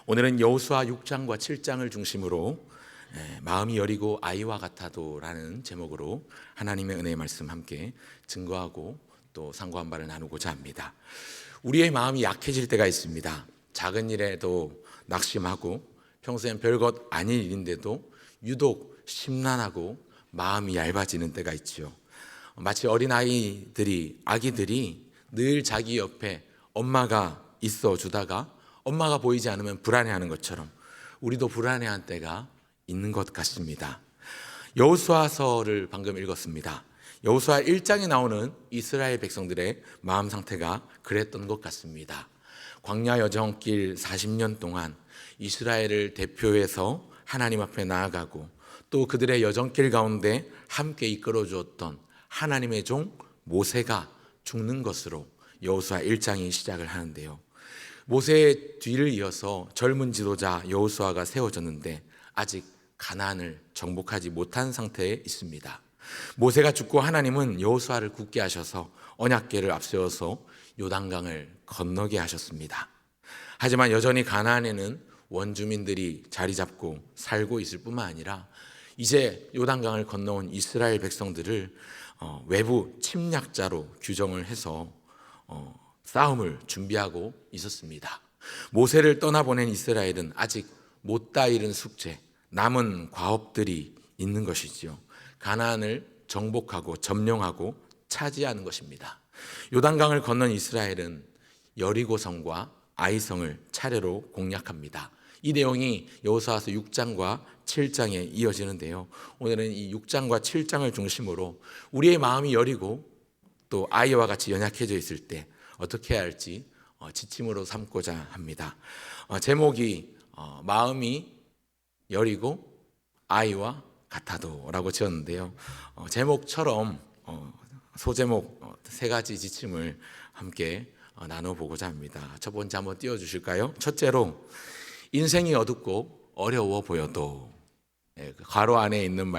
오늘은 여호수아 6장과 7장을 중심으로 마음이 여리고 아이와 같아도라는 제목으로 하나님의 은혜의 말씀 함께 증거하고 또 상고한 바를 나누고자 합니다. 우리의 마음이 약해질 때가 있습니다. 작은 일에도 낙심하고 평소엔 별것 아닌 일인데도 유독 심란하고 마음이 얇아지는 때가 있죠. 마치 아기들이 늘 자기 옆에 엄마가 있어 주다가 엄마가 보이지 않으면 불안해하는 것처럼 우리도 불안해한 때가 있는 것 같습니다. 여호수아서를 방금 읽었습니다. 여호수아 1장에 나오는 이스라엘 백성들의 마음 상태가 그랬던 것 같습니다. 광야 여정길 40년 동안 이스라엘을 대표해서 하나님 앞에 나아가고 또 그들의 여정길 가운데 함께 이끌어 주었던 하나님의 종 모세가 죽는 것으로 여호수아 1장이 시작을 하는데요. 모세의 뒤를 이어서 젊은 지도자 여호수아가 세워졌는데 아직 가나안을 정복하지 못한 상태에 있습니다. 모세가 죽고 하나님은 여호수아를 굳게 하셔서 언약궤를 앞세워서 요단강을 건너게 하셨습니다. 하지만 여전히 가나안에는 원주민들이 자리 잡고 살고 있을 뿐만 아니라 이제 요단강을 건너온 이스라엘 백성들을 외부 침략자로 규정을 해서 싸움을 준비하고 있었습니다. 모세를 떠나보낸 이스라엘은 아직 못다 이룬 숙제, 남은 과업들이 있는 것이지요. 가나안을 정복하고 점령하고 차지하는 것입니다. 요단강을 건넌 이스라엘은 여리고성과 아이성을 차례로 공략합니다. 이 내용이 여호수아서 6장과 7장에 이어지는데요. 오늘은 이 6장과 7장을 중심으로 우리의 마음이 여리고 또 아이와 같이 연약해져 있을 때 어떻게 해야 할지 지침으로 삼고자 합니다. 제목이 마음이 여리고 아이와 같아도라고 지었는데요. 제목처럼 소제목 세 가지 지침을 함께 나눠보고자 합니다. 첫 번째 한번 띄워주실까요? 첫째로 인생이 어둡고 어려워 보여도, 괄호 안에 있는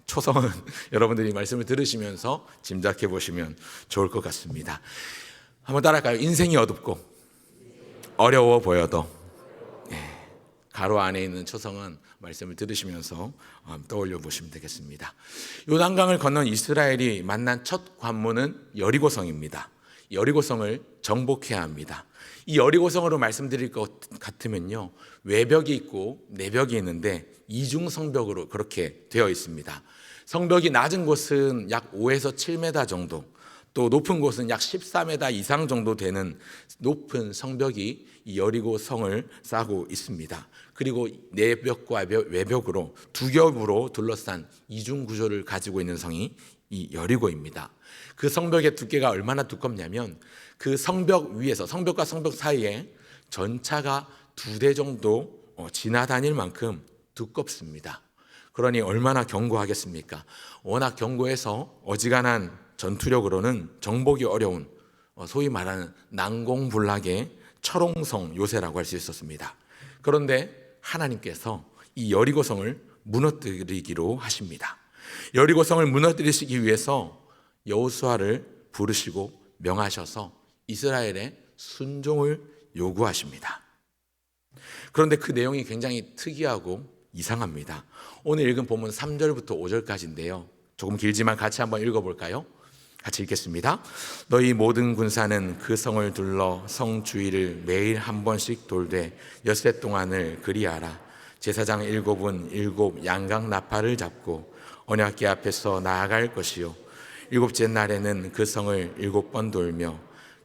초성은 여러분들이 말씀을 들으시면서 짐작해 보시면 좋을 것 같습니다. 한번 따라할까요? 인생이 어둡고 어려워 보여도. 가로 안에 있는 초성은 말씀을 들으시면서 떠올려 보시면 되겠습니다. 요단강을 건넌 이스라엘이 만난 첫 관문은 여리고성입니다. 여리고성을 정복해야 합니다. 이 여리고성으로 말씀드릴 것 같으면요, 외벽이 있고 내벽이 있는데 이중성벽으로 그렇게 되어 있습니다. 성벽이 낮은 곳은 약 5에서 7m 정도, 또 높은 곳은 약 14m 이상 정도 되는 높은 성벽이 이 여리고성을 싸고 있습니다. 그리고 내벽과 외벽으로 두 겹으로 둘러싼 이중 구조를 가지고 있는 성이 이 여리고입니다. 그 성벽의 두께가 얼마나 두껍냐면 그 성벽 위에서, 성벽과 성벽 사이에 전차가 2대 정도 지나다닐 만큼 두껍습니다. 그러니 얼마나 견고하겠습니까? 워낙 견고해서 어지간한 전투력으로는 정복이 어려운 소위 말하는 난공불락의 철옹성 요새라고 할 수 있었습니다. 그런데 하나님께서 이 여리고성을 무너뜨리기로 하십니다. 여리고성을 무너뜨리시기 위해서 여호수아를 부르시고 명하셔서 이스라엘의 순종을 요구하십니다. 그런데 그 내용이 굉장히 특이하고 이상합니다. 오늘 읽은 본문 3절부터 5절까지인데요. 조금 길지만 같이 한번 읽어볼까요? 같이 읽겠습니다. 너희 모든 군사는 그 성을 둘러 성 주위를 매일 한 번씩 돌되 엿새 동안을 그리하라. 제사장 7은 7 양각 나팔을 잡고 언약궤 앞에서 나아갈 것이요, 7째 날에는 그 성을 7번 돌며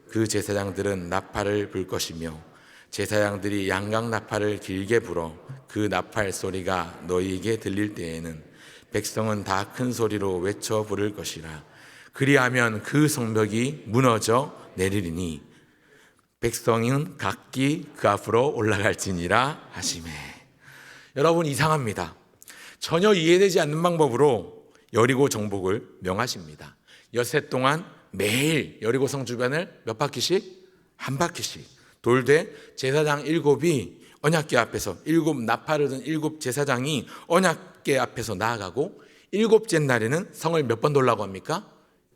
그 제사장들은 나팔을 불 것이며 제사장들이 양각 나팔을 길게 불어 그 나팔 소리가 너희에게 들릴 때에는 백성은 다 큰 소리로 외쳐 부를 것이라. 그리하면 그 성벽이 무너져 내리리니 백성은 각기 그 앞으로 올라갈지니라 하시매. 여러분, 이상합니다. 전혀 이해되지 않는 방법으로 여리고 정복을 명하십니다. 엿새 동안 매일 여리고성 주변을 몇 바퀴씩? 한 바퀴씩 돌되 제사장 7이 언약궤 앞에서 7 나팔을 든 7 제사장이 언약궤 앞에서 나아가고 7째 날에는 성을 몇 번 돌라고 합니까?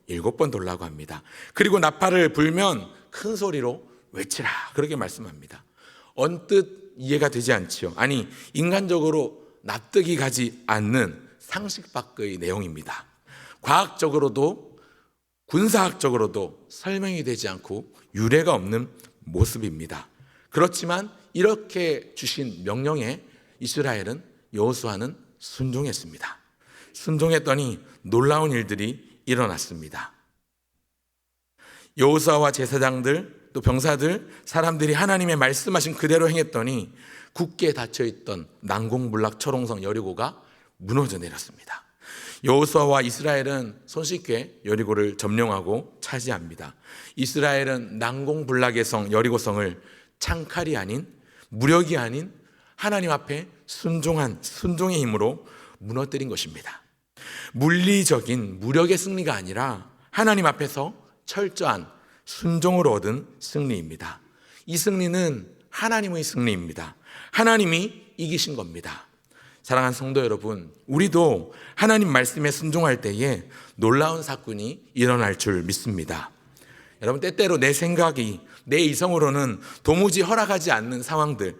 7번 돌라고 합니다. 그리고 나팔을 불면 큰 소리로 외치라, 그렇게 말씀합니다. 언뜻 이해가 되지 않지요. 아니, 인간적으로 납득이 가지 않는 상식 밖의 내용입니다. 과학적으로도 군사학적으로도 설명이 되지 않고 유례가 없는 모습입니다. 그렇지만 이렇게 주신 명령에 이스라엘은 여호수아는 순종했습니다. 순종했더니 놀라운 일들이 일어났습니다. 여호수아와 제사장들 또 병사들 사람들이 하나님의 말씀하신 그대로 행했더니 굳게 닫혀있던 난공불락 철옹성 여리고가 무너져 내렸습니다. 여호수아와 이스라엘은 손쉽게 여리고를 점령하고 차지합니다. 이스라엘은 난공불락의 성 여리고성을 창칼이 아닌 무력이 아닌 하나님 앞에 순종한 순종의 힘으로 무너뜨린 것입니다. 물리적인 무력의 승리가 아니라 하나님 앞에서 철저한 순종으로 얻은 승리입니다. 이 승리는 하나님의 승리입니다. 하나님이 이기신 겁니다. 사랑하는 성도 여러분, 우리도 하나님 말씀에 순종할 때에 놀라운 사건이 일어날 줄 믿습니다. 여러분, 때때로 내 생각이 내 이성으로는 도무지 허락하지 않는 상황들,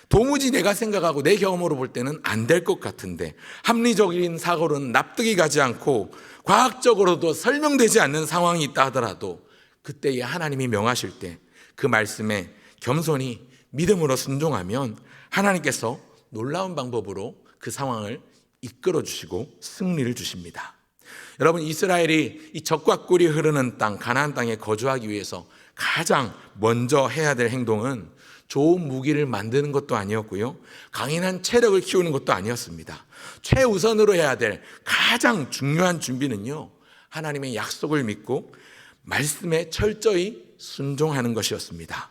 도무지 내가 생각하고 내 경험으로 볼 때는 안 될 것 같은데 합리적인 사고로는 납득이 가지 않고 과학적으로도 설명되지 않는 상황이 있다 하더라도 그때에 하나님이 명하실 때 그 말씀에 겸손히 믿음으로 순종하면 하나님께서 놀라운 방법으로 그 상황을 이끌어 주시고 승리를 주십니다. 여러분, 이스라엘이 이 적과 꿀이 흐르는 땅 가나안 땅에 거주하기 위해서 가장 먼저 해야 될 행동은 좋은 무기를 만드는 것도 아니었고요, 강인한 체력을 키우는 것도 아니었습니다. 최우선으로 해야 될 가장 중요한 준비는요, 하나님의 약속을 믿고 말씀에 철저히 순종하는 것이었습니다.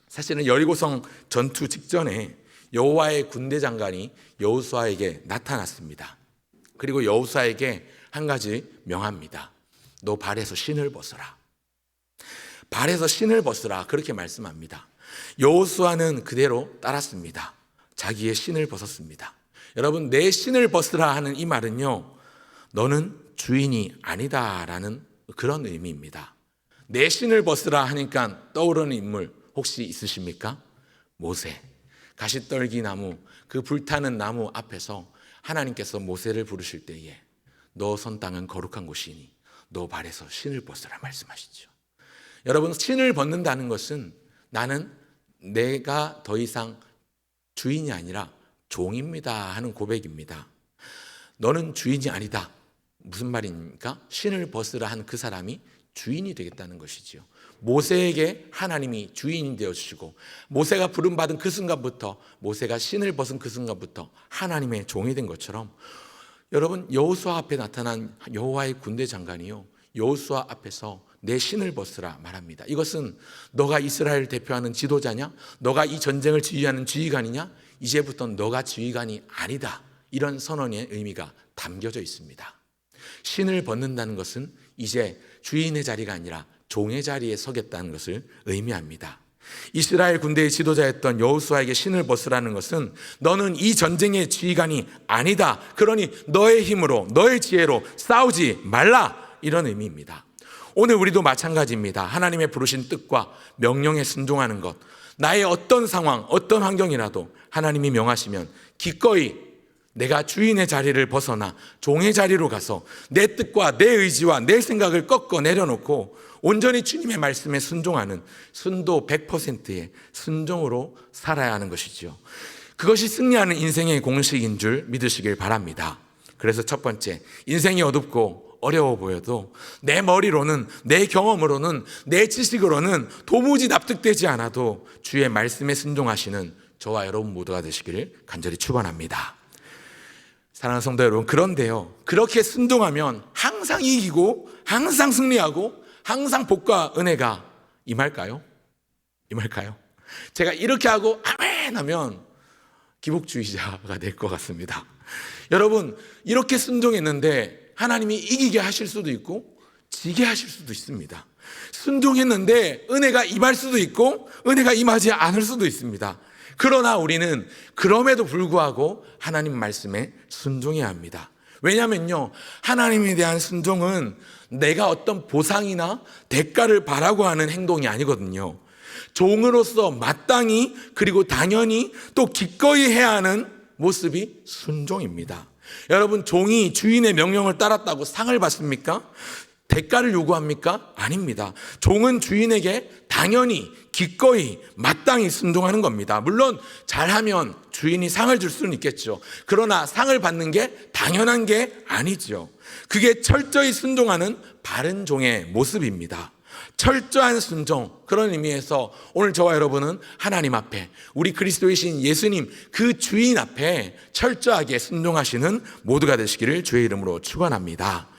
사실은 여리고성 전투 직전에 여호와의 군대 장관이 여호수아에게 나타났습니다. 그리고 여호수아에게 한 가지 명합니다. 너 발에서 신을 벗어라. 발에서 신을 벗으라, 그렇게 말씀합니다. 여호수아는 그대로 따랐습니다. 자기의 신을 벗었습니다. 여러분, 내 신을 벗으라 하는 이 말은요, 너는 주인이 아니다라는 그런 의미입니다. 내 신을 벗으라 하니까 떠오르는 인물 혹시 있으십니까? 모세. 가시떨기 나무, 그 불타는 나무 앞에서 하나님께서 모세를 부르실 때에 너 선 땅은 거룩한 곳이니 너 발에서 신을 벗으라 말씀하시죠. 여러분, 신을 벗는다는 것은 나는 내가 더 이상 주인이 아니라 종입니다 하는 고백입니다. 너는 주인이 아니다. 무슨 말입니까? 신을 벗으라 한 그 사람이 주인이 되겠다는 것이지요. 모세에게 하나님이 주인이 되어주시고 모세가 부름받은 그 순간부터, 모세가 신을 벗은 그 순간부터 하나님의 종이 된 것처럼, 여러분, 여호수아 앞에 나타난 여호와의 군대 장관이요, 여호수아 앞에서 내 신을 벗으라 말합니다. 이것은 너가 이스라엘을 대표하는 지도자냐? 너가 이 전쟁을 지휘하는 지휘관이냐? 이제부터는 너가 지휘관이 아니다. 이런 선언의 의미가 담겨져 있습니다. 신을 벗는다는 것은 이제 주인의 자리가 아니라 종의 자리에 서겠다는 것을 의미합니다. 이스라엘 군대의 지도자였던 여호수아에게 신을 벗으라는 것은 너는 이 전쟁의 지휘관이 아니다. 그러니 너의 힘으로, 너의 지혜로 싸우지 말라. 이런 의미입니다. 오늘 우리도 마찬가지입니다. 하나님의 부르신 뜻과 명령에 순종하는 것. 나의 어떤 상황, 어떤 환경이라도 하나님이 명하시면 기꺼이 내가 주인의 자리를 벗어나 종의 자리로 가서 내 뜻과 내 의지와 내 생각을 꺾어 내려놓고 온전히 주님의 말씀에 순종하는 순도 100%의 순종으로 살아야 하는 것이죠. 그것이 승리하는 인생의 공식인 줄 믿으시길 바랍니다. 그래서 첫 번째, 인생이 어둡고 어려워 보여도 내 머리로는, 내 경험으로는, 내 지식으로는 도무지 납득되지 않아도 주의 말씀에 순종하시는 저와 여러분 모두가 되시기를 간절히 축원합니다. 사랑하는 성도 여러분, 그런데요, 그렇게 순종하면 항상 이기고 항상 승리하고 항상 복과 은혜가 임할까요? 임할까요? 제가 이렇게 하고 아멘 하면 기복주의자가 될 것 같습니다. 여러분, 이렇게 순종했는데 하나님이 이기게 하실 수도 있고 지게 하실 수도 있습니다. 순종했는데 은혜가 임할 수도 있고 은혜가 임하지 않을 수도 있습니다. 그러나 우리는 그럼에도 불구하고 하나님 말씀에 순종해야 합니다. 왜냐하면요, 하나님에 대한 순종은 내가 어떤 보상이나 대가를 바라고 하는 행동이 아니거든요. 종으로서 마땅히 그리고 당연히 또 기꺼이 해야 하는 모습이 순종입니다. 여러분, 종이 주인의 명령을 따랐다고 상을 받습니까? 대가를 요구합니까? 아닙니다. 종은 주인에게 당연히 기꺼이 마땅히 순종하는 겁니다. 물론 잘하면 주인이 상을 줄 수는 있겠죠. 그러나 상을 받는 게 당연한 게 아니죠. 그게 철저히 순종하는 바른 종의 모습입니다. 철저한 순종, 그런 의미에서 오늘 저와 여러분은 하나님 앞에, 우리 그리스도이신 예수님 그 주인 앞에 철저하게 순종하시는 모두가 되시기를 주의 이름으로 축원합니다.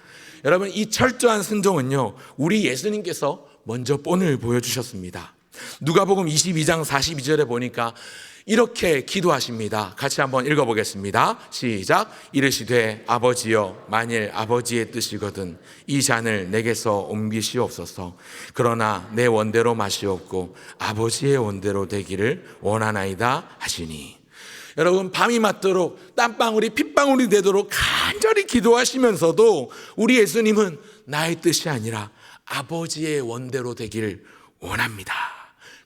여러분, 이 철저한 순종은요, 우리 예수님께서 먼저 본을 보여주셨습니다. 누가복음 22장 42절에 보니까 이렇게 기도하십니다. 같이 한번 읽어보겠습니다. 시작. 이르시되 아버지여, 만일 아버지의 뜻이거든 이 잔을 내게서 옮기시옵소서. 그러나 내 원대로 마시옵고 아버지의 원대로 되기를 원하나이다 하시니. 여러분, 밤이 맞도록 땀방울이 핏방울이 되도록 간절히 기도하시면서도 우리 예수님은 나의 뜻이 아니라 아버지의 원대로 되기를 원합니다.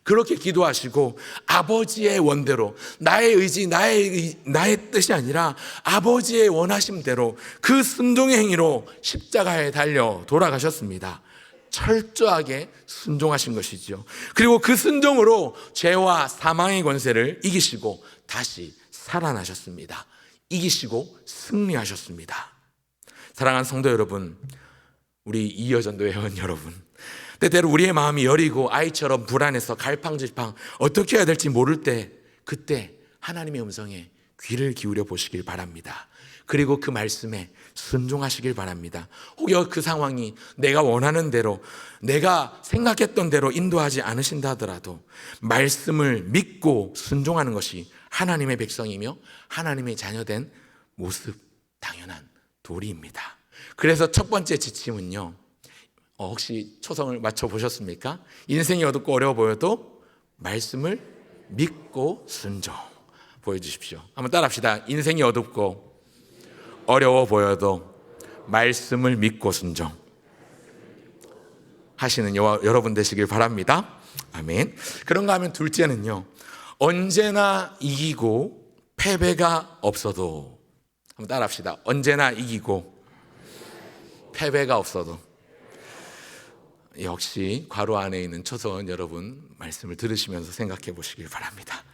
그렇게 기도하시고 아버지의 원대로, 나의 의지, 나의 뜻이 아니라 아버지의 원하심대로 그 순종의 행위로 십자가에 달려 돌아가셨습니다. 철저하게 순종하신 것이죠. 그리고 그 순종으로 죄와 사망의 권세를 이기시고 다시 살아나셨습니다. 이기시고 승리하셨습니다. 사랑하는 성도 여러분, 우리 이여전도회 회원 여러분, 때때로 우리의 마음이 여리고 아이처럼 불안해서 갈팡질팡 어떻게 해야 될지 모를 때, 그때 하나님의 음성에 귀를 기울여 보시길 바랍니다. 그리고 그 말씀에 순종하시길 바랍니다. 혹여 그 상황이 내가 원하는 대로, 내가 생각했던 대로 인도하지 않으신다 하더라도 말씀을 믿고 순종하는 것이 하나님의 백성이며 하나님의 자녀된 모습, 당연한 도리입니다. 그래서 첫 번째 지침은요, 혹시 초성을 맞춰보셨습니까? 인생이 어둡고 어려워 보여도 말씀을 믿고 순종. 보여주십시오. 한번 따라합시다. 인생이 어둡고 어려워 보여도 말씀을 믿고 순종 하시는 여러분 되시길 바랍니다. 아멘. 그런가 하면 둘째는요, 언제나 이기고 패배가 없어도. 한번 따라합시다. 언제나 이기고 패배가 없어도. 역시 괄호 안에 있는 초선 여러분 말씀을 들으시면서 생각해 보시길 바랍니다.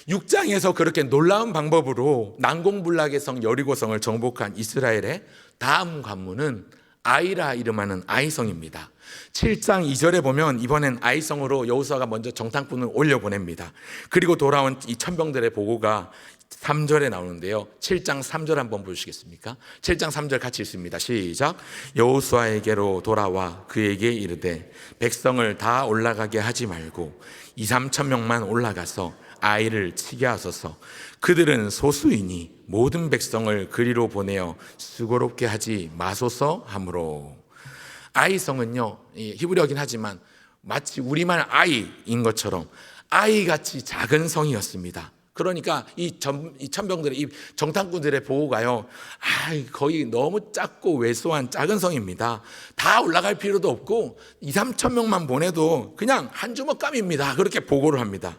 6장에서 그렇게 놀라운 방법으로 난공불락의 성 여리고성을 정복한 이스라엘의 다음 관문은 아이라 이름하는 아이성입니다. 7장 2절에 보면 이번엔 아이성으로 여호수아가 먼저 정탐꾼을 올려보냅니다. 그리고 돌아온 이 천병들의 보고가 3절에 나오는데요. 7장 3절 한번 보시겠습니까? 7장 3절 같이 읽습니다. 시작. 여호수아에게로 돌아와 그에게 이르되 백성을 다 올라가게 하지 말고 2-3천 명만 올라가서 아이를 치게 하소서. 그들은 소수이니 모든 백성을 그리로 보내어 수고롭게 하지 마소서 하므로. 아이성은요, 히브리어긴 하지만 마치 우리말 아이인 것처럼 아이같이 작은 성이었습니다. 그러니까 이 천병들의, 이 정탐꾼들의 보호가요, 거의 너무 작고 왜소한 작은 성입니다. 다 올라갈 필요도 없고 2-3천 명만 보내도 그냥 한 주먹감입니다. 그렇게 보고를 합니다.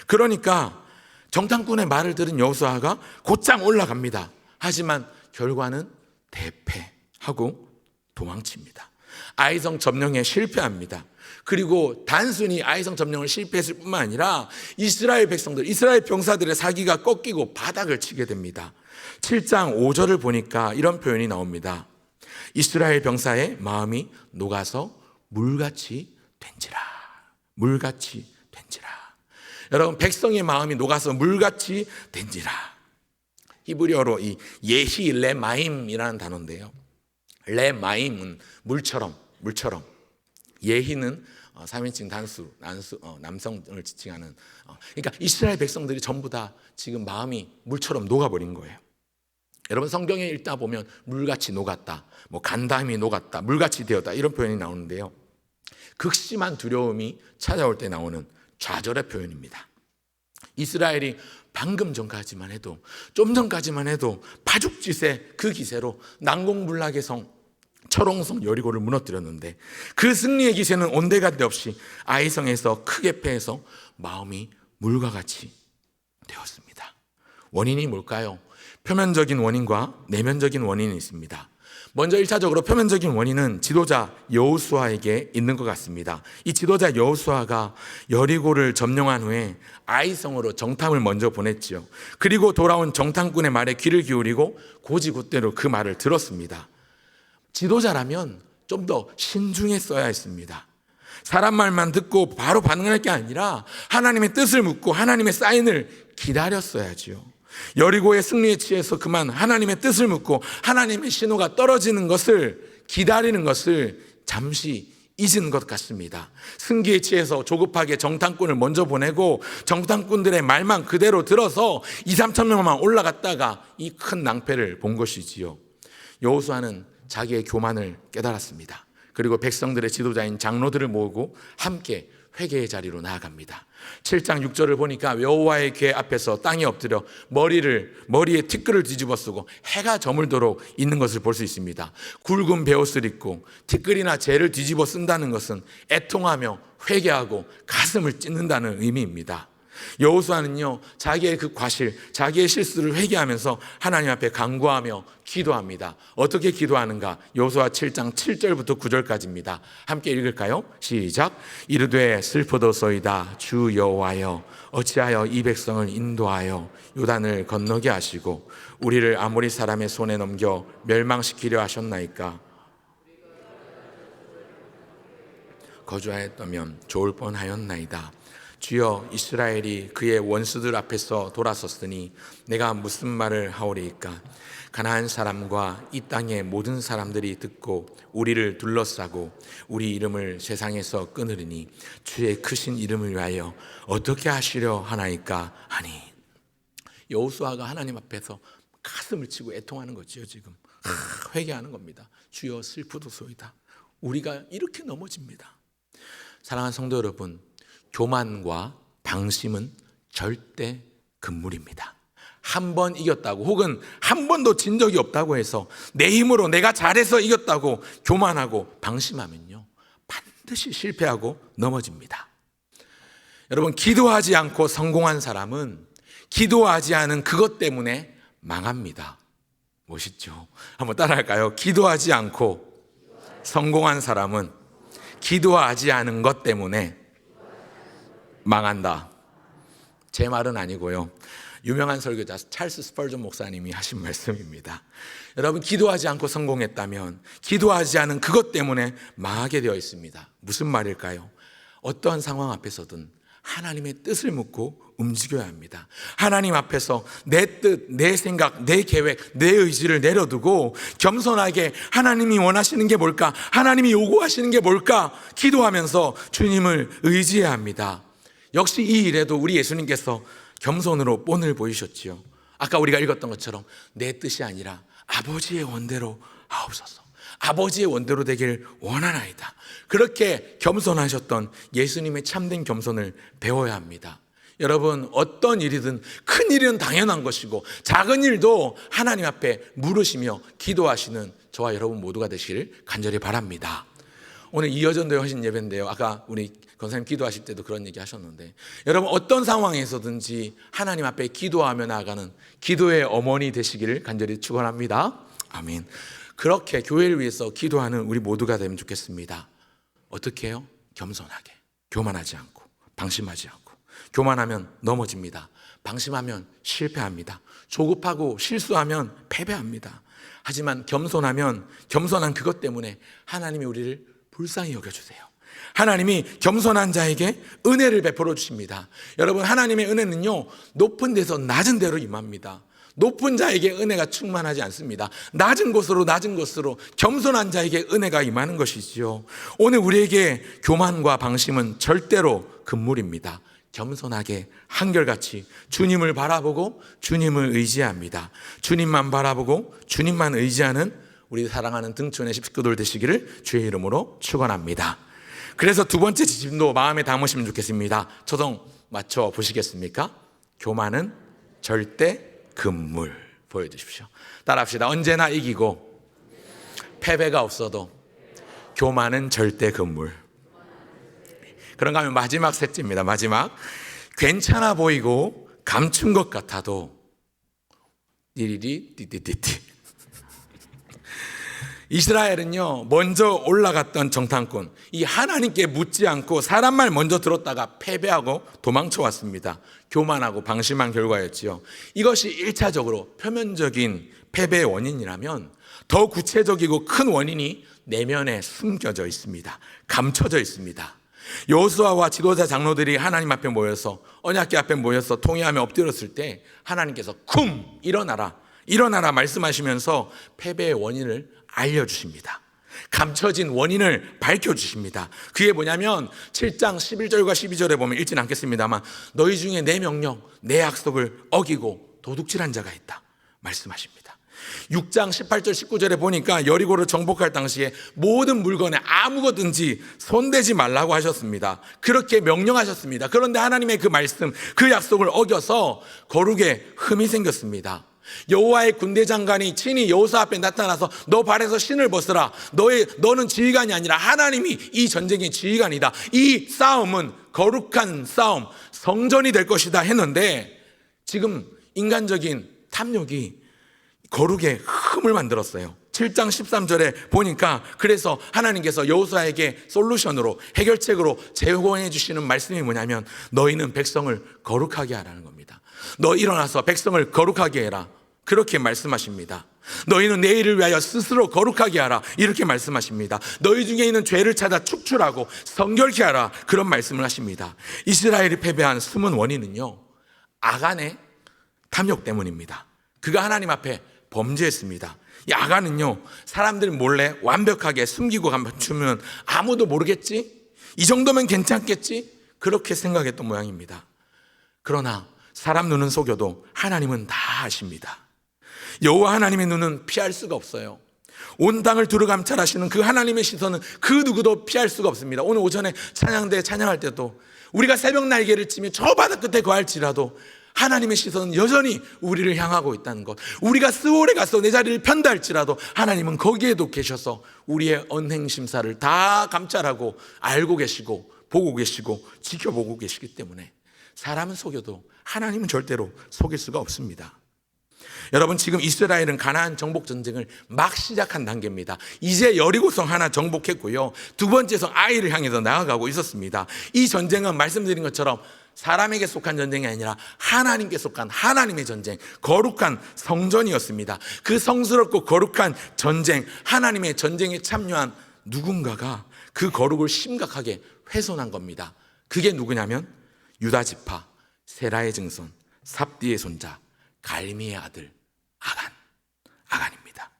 그러니까 정탐꾼의 말을 들은 여호수아가 곧장 올라갑니다. 하지만 결과는 대패하고 도망칩니다. 아이성 점령에 실패합니다. 그리고 단순히 아이성 점령을 실패했을 뿐만 아니라 이스라엘 백성들, 이스라엘 병사들의 사기가 꺾이고 바닥을 치게 됩니다. 7장 5절을 보니까 이런 표현이 나옵니다. 이스라엘 병사의 마음이 녹아서 물같이 된지라. 물같이 된지라. 여러분, 백성의 마음이 녹아서 물같이 된지라. 히브리어로 이 예히 레마임이라는 단어인데요. 레마임은 물처럼. 예히는 3인칭 단수, 남성을 지칭하는. 그러니까 이스라엘 백성들이 전부 다 지금 마음이 물처럼 녹아버린 거예요. 여러분, 성경에 읽다 보면 물같이 녹았다, 간담이 녹았다, 물같이 되었다, 이런 표현이 나오는데요. 극심한 두려움이 찾아올 때 나오는 좌절의 표현입니다. 이스라엘이 방금 전까지만 해도, 좀 전까지만 해도 파죽지세 그 기세로 난공불락의 성 철옹성 여리고를 무너뜨렸는데 그 승리의 기세는 온데간데 없이 아이성에서 크게 패해서 마음이 물과 같이 되었습니다. 원인이 뭘까요? 표면적인 원인과 내면적인 원인이 있습니다. 먼저 1차적으로 표면적인 원인은 지도자 여호수아에게 있는 것 같습니다. 이 지도자 여호수아가 여리고를 점령한 후에 아이성으로 정탐을 먼저 보냈죠. 그리고 돌아온 정탐꾼의 말에 귀를 기울이고 고지곳대로 그 말을 들었습니다. 지도자라면 좀 더 신중했어야 했습니다. 사람 말만 듣고 바로 반응할 게 아니라 하나님의 뜻을 묻고 하나님의 사인을 기다렸어야지요. 여리고의 승리에 취해서 그만 하나님의 뜻을 묻고 하나님의 신호가 떨어지는 것을 기다리는 것을 잠시 잊은 것 같습니다. 승기에 취해서 조급하게 정탐꾼을 먼저 보내고 정탐꾼들의 말만 그대로 들어서 2-3천 명만 올라갔다가 이 큰 낭패를 본 것이지요. 여호수아는 자기의 교만을 깨달았습니다. 그리고 백성들의 지도자인 장로들을 모으고 함께 회개의 자리로 나아갑니다. 7장 6절을 보니까 여호와의 궤 앞에서 땅에 엎드려 머리에 티끌을 뒤집어 쓰고 해가 저물도록 있는 것을 볼 수 있습니다. 굵은 베옷을 입고 티끌이나 재를 뒤집어 쓴다는 것은 애통하며 회개하고 가슴을 찢는다는 의미입니다. 여호수아는요, 자기의 그 과실, 자기의 실수를 회개하면서 하나님 앞에 간구하며 기도합니다. 어떻게 기도하는가? 여호수아 7장 7절부터 9절까지입니다. 함께 읽을까요? 시작. 이르되 슬프도소이다 주 여호와여, 어찌하여 이 백성을 인도하여 요단을 건너게 하시고 우리를 아모리 사람의 손에 넘겨 멸망시키려 하셨나이까? 거주하였다면 좋을 뻔하였나이다. 주여, 이스라엘이 그의 원수들 앞에서 돌아섰으니 내가 무슨 말을 하오리이까? 가나안 사람과 이 땅의 모든 사람들이 듣고 우리를 둘러싸고 우리 이름을 세상에서 끊으리니 주의 크신 이름을 위하여 어떻게 하시려 하나이까 하니. 여호수아가 하나님 앞에서 가슴을 치고 애통하는 거지요. 지금 회개하는 겁니다. 주여, 슬프도소이다. 우리가 이렇게 넘어집니다. 사랑하는 성도 여러분, 교만과 방심은 절대 금물입니다. 한 번 이겼다고 혹은 한 번도 진 적이 없다고 해서 내 힘으로 내가 잘해서 이겼다고 교만하고 방심하면요, 반드시 실패하고 넘어집니다. 여러분, 기도하지 않고 성공한 사람은 기도하지 않은 그것 때문에 망합니다. 멋있죠? 한번 따라할까요? 기도하지 않고 성공한 사람은 기도하지 않은 것 때문에 망한다. 제 말은 아니고요, 유명한 설교자 찰스 스펄전 목사님이 하신 말씀입니다. 여러분, 기도하지 않고 성공했다면 기도하지 않은 그것 때문에 망하게 되어 있습니다. 무슨 말일까요? 어떠한 상황 앞에서든 하나님의 뜻을 묻고 움직여야 합니다. 하나님 앞에서 내 뜻, 내 생각, 내 계획, 내 의지를 내려두고 겸손하게 하나님이 원하시는 게 뭘까? 하나님이 요구하시는 게 뭘까? 기도하면서 주님을 의지해야 합니다. 역시 이 일에도 우리 예수님께서 겸손으로 본을 보이셨지요. 아까 우리가 읽었던 것처럼 내 뜻이 아니라 아버지의 원대로 하옵소서. 아버지의 원대로 되길 원하나이다. 그렇게 겸손하셨던 예수님의 참된 겸손을 배워야 합니다. 여러분, 어떤 일이든 큰 일은 당연한 것이고 작은 일도 하나님 앞에 물으시며 기도하시는 저와 여러분 모두가 되시길 간절히 바랍니다. 오늘 이어전도에 하신 예배인데요, 아까 우리 권사님 기도하실 때도 그런 얘기 하셨는데, 여러분, 어떤 상황에서든지 하나님 앞에 기도하며 나아가는 기도의 어머니 되시기를 간절히 축원합니다. 아멘. 그렇게 교회를 위해서 기도하는 우리 모두가 되면 좋겠습니다. 어떻게 해요? 겸손하게, 교만하지 않고 방심하지 않고. 교만하면 넘어집니다. 방심하면 실패합니다. 조급하고 실수하면 패배합니다. 하지만 겸손하면 겸손한 그것 때문에 하나님이 우리를 불쌍히 여겨주세요. 하나님이 겸손한 자에게 은혜를 베풀어 주십니다. 여러분, 하나님의 은혜는요, 높은 데서 낮은 데로 임합니다. 높은 자에게 은혜가 충만하지 않습니다. 낮은 곳으로 겸손한 자에게 은혜가 임하는 것이지요. 오늘 우리에게 교만과 방심은 절대로 금물입니다. 겸손하게 한결같이 주님을 바라보고 주님을 의지합니다. 주님만 바라보고 주님만 의지하는 우리 사랑하는 등촌의 식구들 되시기를 주의 이름으로 축원합니다. 그래서 두 번째 지침도 마음에 담으시면 좋겠습니다. 초성 맞춰 보시겠습니까? 교만은 절대 금물. 보여주십시오. 따라합시다. 언제나 이기고 패배가 없어도 교만은 절대 금물. 그런가 하면 마지막 셋째입니다. 마지막. 괜찮아 보이고 감춘 것 같아도 띠리리 띠띠띠띠. 이스라엘은요, 먼저 올라갔던 정탐꾼, 이 하나님께 묻지 않고 사람 말 먼저 들었다가 패배하고 도망쳐 왔습니다. 교만하고 방심한 결과였지요. 이것이 1차적으로 표면적인 패배의 원인이라면 더 구체적이고 큰 원인이 내면에 숨겨져 있습니다. 감춰져 있습니다. 여호수아와 지도자 장로들이 하나님 앞에 모여서, 언약궤 앞에 모여서 통회하며 엎드렸을 때 하나님께서 쿰! 일어나라 말씀하시면서 패배의 원인을 알려주십니다. 감춰진 원인을 밝혀주십니다. 그게 뭐냐면 7장 11절과 12절에 보면 읽지는 않겠습니다만, 너희 중에 내 명령, 내 약속을 어기고 도둑질한 자가 있다 말씀하십니다. 6장 18절 19절에 보니까 여리고를 정복할 당시에 모든 물건에 아무거든지 손대지 말라고 하셨습니다. 그렇게 명령하셨습니다. 그런데 하나님의 그 말씀, 그 약속을 어겨서 거룩에 흠이 생겼습니다. 여호와의 군대 장관이 친히 여호수아 앞에 나타나서 너 발에서 신을 벗으라. 너는 지휘관이 아니라 하나님이 이 전쟁의 지휘관이다. 이 싸움은 거룩한 싸움, 성전이 될 것이다 했는데, 지금 인간적인 탐욕이 거룩의 흠을 만들었어요. 7장 13절에 보니까 그래서 하나님께서 여호수아에게 솔루션으로, 해결책으로 제공해 주시는 말씀이 뭐냐면, 너희는 백성을 거룩하게 하라는 겁니다. 너 일어나서 백성을 거룩하게 해라. 그렇게 말씀하십니다. 너희는 내일을 위하여 스스로 거룩하게 하라. 이렇게 말씀하십니다. 너희 중에 있는 죄를 찾아 축출하고 성결케 하라. 그런 말씀을 하십니다. 이스라엘이 패배한 숨은 원인은요, 아간의 탐욕 때문입니다. 그가 하나님 앞에 범죄했습니다. 이 아간은요, 사람들 몰래 완벽하게 숨기고 감추면 아무도 모르겠지? 이 정도면 괜찮겠지? 그렇게 생각했던 모양입니다. 그러나 사람 눈은 속여도 하나님은 다 아십니다. 여호와 하나님의 눈은 피할 수가 없어요. 온 땅을 두루 감찰하시는 그 하나님의 시선은 그 누구도 피할 수가 없습니다. 오늘 오전에 찬양대 찬양할 때도 우리가 새벽 날개를 치며 저 바다 끝에 거할지라도 하나님의 시선은 여전히 우리를 향하고 있다는 것. 우리가 스올에 가서 내 자리를 편다 할지라도 하나님은 거기에도 계셔서 우리의 언행 심사를 다 감찰하고 알고 계시고 보고 계시고 지켜보고 계시기 때문에 사람은 속여도 하나님은 절대로 속일 수가 없습니다. 여러분, 지금 이스라엘은 가나안 정복 전쟁을 막 시작한 단계입니다. 이제 여리고성 하나 정복했고요, 두 번째 성 아이를 향해서 나아가고 있었습니다. 이 전쟁은 말씀드린 것처럼 사람에게 속한 전쟁이 아니라 하나님께 속한 하나님의 전쟁, 거룩한 성전이었습니다. 그 성스럽고 거룩한 전쟁, 하나님의 전쟁에 참여한 누군가가 그 거룩을 심각하게 훼손한 겁니다. 그게 누구냐면 유다 지파 세라의 증손 삽디의 손자 갈미의 아들 아간입니다.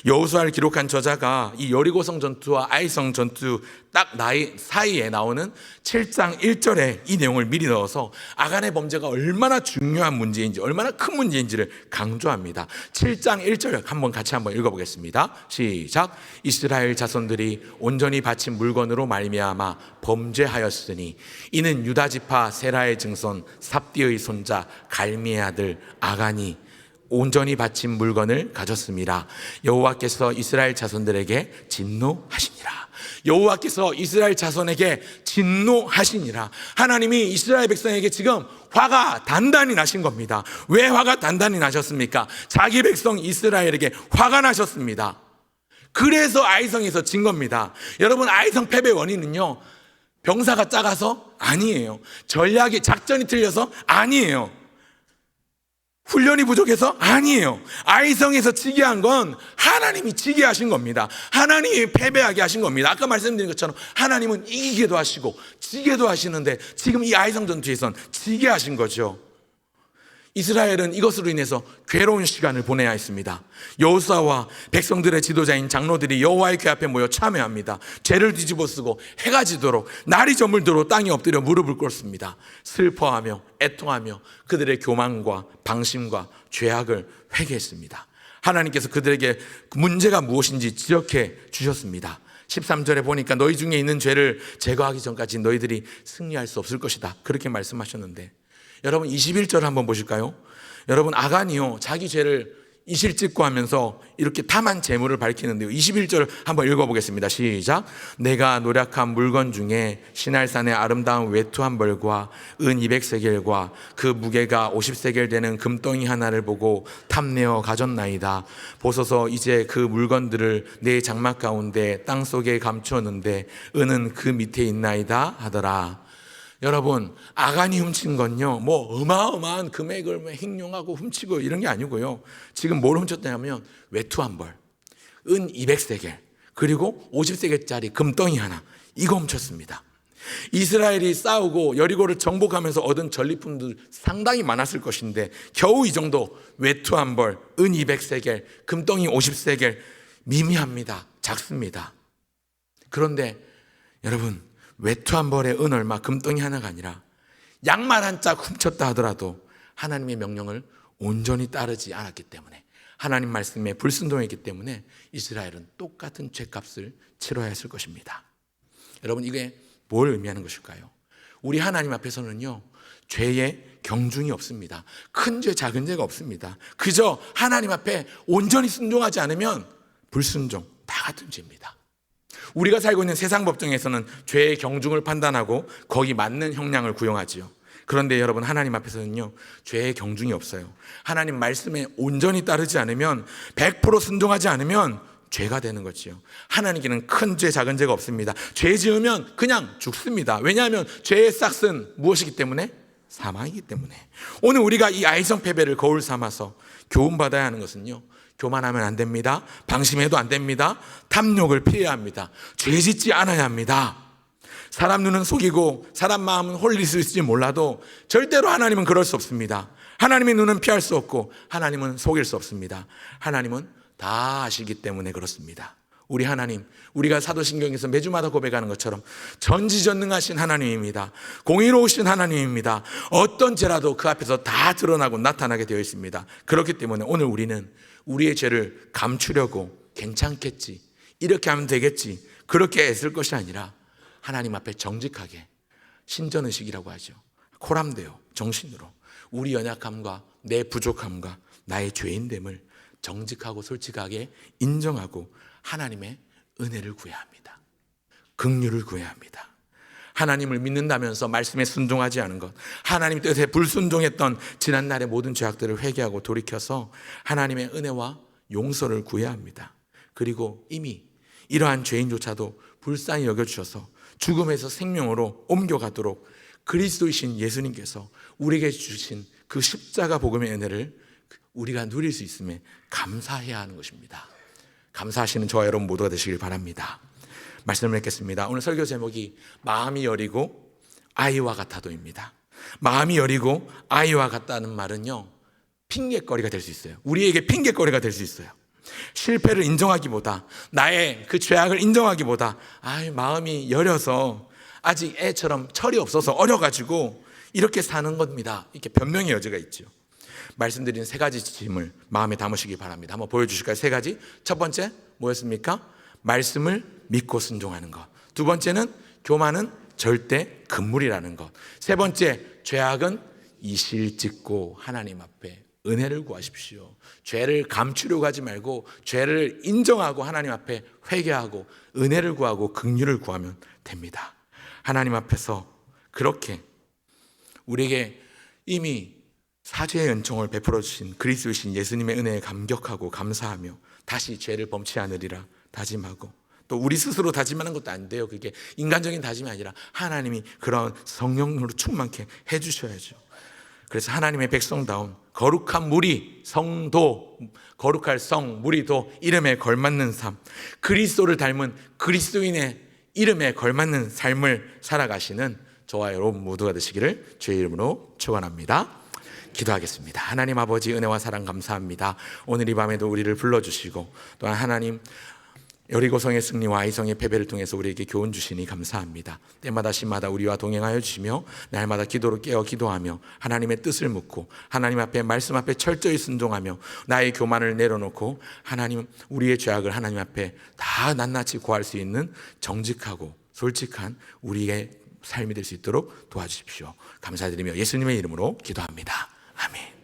여호수아를 기록한 저자가 이 여리고성 전투와 아이성 전투 딱 사이에 나오는 7장 1절에 이 내용을 미리 넣어서 아간의 범죄가 얼마나 중요한 문제인지, 얼마나 큰 문제인지를 강조합니다. 7장 1절 한번 같이 한번 읽어보겠습니다. 시작. 이스라엘 자손들이 온전히 바친 물건으로 말미암아 범죄하였으니 이는 유다 지파 세라의 증손 삽디의 손자 갈미의 아들 아간이 온전히 바친 물건을 가졌습니다. 여호와께서 이스라엘 자손들에게 진노하시니라. 여호와께서 이스라엘 자손에게 진노하시니라. 하나님이 이스라엘 백성에게 지금 화가 단단히 나신 겁니다. 왜 화가 단단히 나셨습니까? 자기 백성 이스라엘에게 화가 나셨습니다. 그래서 아이성에서 진 겁니다. 여러분, 아이성 패배 원인은요, 병사가 작아서 아니에요. 전략이, 작전이 틀려서 아니에요. 훈련이 부족해서 아니에요. 아이성에서 지게 한 건 하나님이 지게 하신 겁니다. 하나님이 패배하게 하신 겁니다. 아까 말씀드린 것처럼 하나님은 이기게도 하시고 지게도 하시는데 지금 이 아이성 전투에선 지게 하신 거죠. 이스라엘은 이것으로 인해서 괴로운 시간을 보내야 했습니다. 여호수아와 백성들의 지도자인 장로들이 여호와의 궤 앞에 모여 참회합니다. 죄를 뒤집어쓰고 해가 지도록 날이 저물도록 땅에 엎드려 무릎을 꿇습니다. 슬퍼하며 애통하며 그들의 교만과 방심과 죄악을 회개했습니다. 하나님께서 그들에게 문제가 무엇인지 지적해 주셨습니다. 13절에 보니까 너희 중에 있는 죄를 제거하기 전까지 너희들이 승리할 수 없을 것이다, 그렇게 말씀하셨는데, 여러분 21절 한번 보실까요? 여러분, 아간이요, 자기 죄를 이실직고 하면서 이렇게 탐한 재물을 밝히는데요. 21절 한번 읽어보겠습니다. 시작. 내가 노력한 물건 중에 시날산의 아름다운 외투 한 벌과 은 200세겔과 그 무게가 50세겔 되는 금덩이 하나를 보고 탐내어 가졌나이다. 보소서 이제 그 물건들을 내 장막 가운데 땅속에 감추었는데 은은 그 밑에 있나이다 하더라. 여러분, 아간이 훔친 건요, 뭐 어마어마한 금액을 횡령하고 훔치고 이런 게 아니고요. 지금 뭘 훔쳤냐면 외투 한 벌, 은 200세겔, 그리고 50세겔짜리 금덩이 하나, 이거 훔쳤습니다. 이스라엘이 싸우고 여리고를 정복하면서 얻은 전리품들 상당히 많았을 것인데 겨우 이 정도, 외투 한 벌, 은 200세겔, 금덩이 50세겔, 미미합니다. 작습니다. 그런데 여러분, 외투 한 벌에 은 얼마, 금덩이 하나가 아니라 양말 한 짝 훔쳤다 하더라도 하나님의 명령을 온전히 따르지 않았기 때문에, 하나님 말씀에 불순종했기 때문에 이스라엘은 똑같은 죄값을 치러야 했을 것입니다. 여러분, 이게 뭘 의미하는 것일까요? 우리 하나님 앞에서는요, 죄의 경중이 없습니다. 큰 죄, 작은 죄가 없습니다. 그저 하나님 앞에 온전히 순종하지 않으면 불순종, 다 같은 죄입니다. 우리가 살고 있는 세상 법정에서는 죄의 경중을 판단하고 거기 맞는 형량을 구형하지요. 그런데 여러분, 하나님 앞에서는요, 죄의 경중이 없어요. 하나님 말씀에 온전히 따르지 않으면, 100% 순종하지 않으면 죄가 되는 거지요. 하나님께는 큰 죄, 작은 죄가 없습니다. 죄 지으면 그냥 죽습니다. 왜냐하면 죄의 싹은 무엇이기 때문에? 사망이기 때문에. 오늘 우리가 이 아이성 패배를 거울 삼아서 교훈받아야 하는 것은요, 교만하면 안 됩니다. 방심해도 안 됩니다. 탐욕을 피해야 합니다. 죄 짓지 않아야 합니다. 사람 눈은 속이고 사람 마음은 홀릴 수 있을지 몰라도 절대로 하나님은 그럴 수 없습니다. 하나님의 눈은 피할 수 없고 하나님은 속일 수 없습니다. 하나님은 다 아시기 때문에 그렇습니다. 우리 하나님, 우리가 사도신경에서 매주마다 고백하는 것처럼 전지전능하신 하나님입니다. 공의로우신 하나님입니다. 어떤 죄라도 그 앞에서 다 드러나고 나타나게 되어 있습니다. 그렇기 때문에 오늘 우리는 우리의 죄를 감추려고 괜찮겠지, 이렇게 하면 되겠지, 그렇게 애쓸 것이 아니라 하나님 앞에 정직하게, 신전의식이라고 하죠, 코람되어 정신으로 우리 연약함과 내 부족함과 나의 죄인됨을 정직하고 솔직하게 인정하고 하나님의 은혜를 구해야 합니다. 긍휼을 구해야 합니다. 하나님을 믿는다면서 말씀에 순종하지 않은 것, 하나님 뜻에 불순종했던 지난날의 모든 죄악들을 회개하고 돌이켜서 하나님의 은혜와 용서를 구해야 합니다. 그리고 이미 이러한 죄인조차도 불쌍히 여겨주셔서 죽음에서 생명으로 옮겨가도록 그리스도이신 예수님께서 우리에게 주신 그 십자가 복음의 은혜를 우리가 누릴 수 있음에 감사해야 하는 것입니다. 감사하시는 저와 여러분 모두가 되시길 바랍니다. 말씀을 맺겠습니다. 오늘 설교 제목이 마음이 여리고 아이와 같아도입니다. 마음이 여리고 아이와 같다는 말은요, 핑계거리가 될 수 있어요. 우리에게 핑계거리가 될 수 있어요. 실패를 인정하기보다, 나의 그 죄악을 인정하기보다, 마음이 여려서 아직 애처럼 철이 없어서 어려가지고 이렇게 사는 겁니다, 이렇게 변명의 여지가 있죠. 말씀드린 세 가지 지침을 마음에 담으시기 바랍니다. 한번 보여주실까요? 세 가지. 첫 번째 뭐였습니까? 말씀을 믿고 순종하는 것. 두 번째는 교만은 절대 금물이라는 것. 세 번째, 죄악은 이실직고 하나님 앞에 은혜를 구하십시오. 죄를 감추려고 하지 말고 죄를 인정하고 하나님 앞에 회개하고 은혜를 구하고 긍휼을 구하면 됩니다. 하나님 앞에서 그렇게 우리에게 이미 사죄의 연총을 베풀어 주신 그리스도이신 예수님의 은혜에 감격하고 감사하며 다시 죄를 범치 않으리라 다짐하고, 또 우리 스스로 다짐하는 것도 안 돼요. 그게 인간적인 다짐이 아니라 하나님이 그런 성령으로 충만케 해주셔야죠. 그래서 하나님의 백성다운 거룩한 무리, 성도, 거룩할 성, 무리도 이름에 걸맞는 삶, 그리스도를 닮은 그리스도인의 이름에 걸맞는 삶을 살아가시는 저와 여러분 모두가 되시기를 주의 이름으로 축원합니다. 기도하겠습니다. 하나님 아버지, 은혜와 사랑 감사합니다. 오늘 이 밤에도 우리를 불러주시고 또한 하나님 여리고성의 승리와 아이성의 패배를 통해서 우리에게 교훈 주시니 감사합니다. 때마다 시마다 우리와 동행하여 주시며 날마다 기도로 깨어 기도하며 하나님의 뜻을 묻고 하나님 앞에 말씀 앞에 철저히 순종하며 나의 교만을 내려놓고 하나님 우리의 죄악을 하나님 앞에 다 낱낱이 고할 수 있는 정직하고 솔직한 우리의 삶이 될 수 있도록 도와주십시오. 감사드리며 예수님의 이름으로 기도합니다. 아멘.